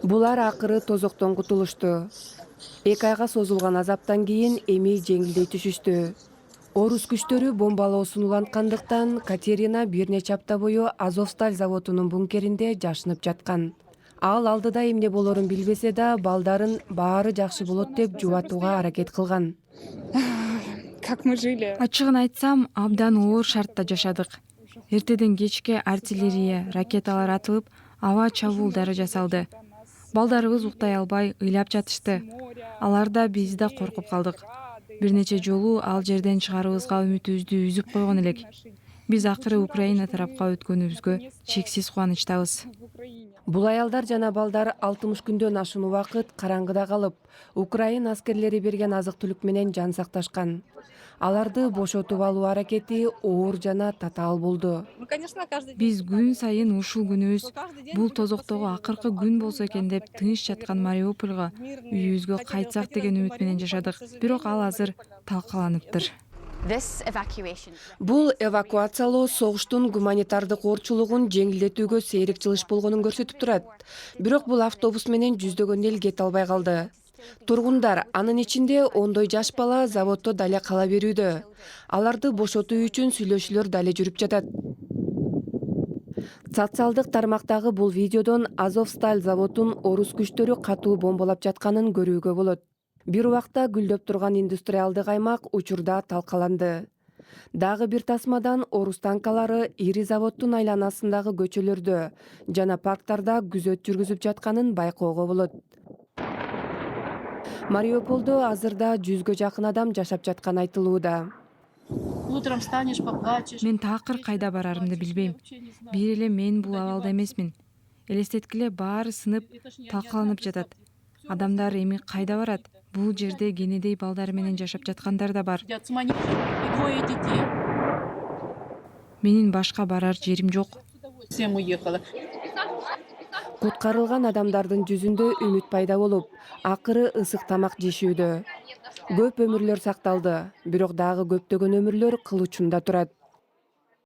Булар акыры тозоктон кутулушту. 2 айга созулган азаптан кийин эми жеңилдей түшүштү. Орус күчтөрү бомбалоосун уланткандыктан Катерина бир нече апта бою Азовсталь заводунун бункеринде жашынып жаткан. Ал алдыда эмне болорун билбесе да, балдарын баары жакшы болот деп жубатууга аракет кылган. Как мы жили? Ачыгын айтсам, абдан оор шартта жашадык. Эртеден кечке артиллерия, ракеталар атылып, аба чабуулдары жасалды. Балдарыбыз уктай албай ыйлап жатышты. Алар да биз да коркуп калдык. Бир нече жолу ал жерден чыгарыбызга үмүтүбүздү үзүп койгон элек. Биз акыры Украина тарапка өткөнүбүзгө чексиз кубанычтабыз. Бул аялдар жана балдар 60 күндөн ашуун убакыт караңгыда калып, Украина аскерлери берген азык-түлүк менен жан сакташкан. Аларды бошотуп алуу аракети оор жана татаал болду. Биз күн сайын ушул күнүбүз бул тозоктогу акыркы күн болсо экен деп тыныч жаткан Мариупольго үйүбүзгө кайтсак деген үмүт менен жашадык. Бирок ал азыр талкаланыптыр. Бул эвакуациялоо согуштун гуманитардык оорчулугун жеңилдетүүгө сейрек жылыш болгонун көрсөтүп турат. Бирок бул автобус менен жүздөгөн эл кете албай калды. Тургундар, анын ичинде ондой жаш бала заводдо дале кала берүүдө. Аларды бошотуу үчүн сүйлөшүүлөр дале жүрүп жатат. Социалдык тармактагы бул видеодон Азовсталь заводун орус күчтөрү катуу бомбалап жатканын көрүүгө болот. Бир убакта гүлдөп турган индустриалдык аймак учурда талкаланды. Дагы бир тасмадан орус танкалары ири заводдун айланасындагы көчөлөрдө жана парктарда күзөт жүргүзүп жатканын байкоого болот. Мариуполдо азырда 100гө жакын адам жашап жатканы айтылууда. Утром встанешь, поплачешь. Мен такыр кайда барарымды билбейм. Бир эле мен бул абалда эмесмин. Элестеткиле баары сынып, талкаланып жатат. Адамдар эми кайда барат? Бул жерде кенедей балдары менен жашап жаткандар да бар. Сидят с манежем и двое детей. Менин башка барар жерим жок. Всем уехала. Куткарылган адамдардын жүзүндө үмүт пайда болуп, акыры ысык тамак жешүүдө. Көп өмүрлөр сакталды, бирок дагы көптөгөн өмүрлөр кыл учунда турат.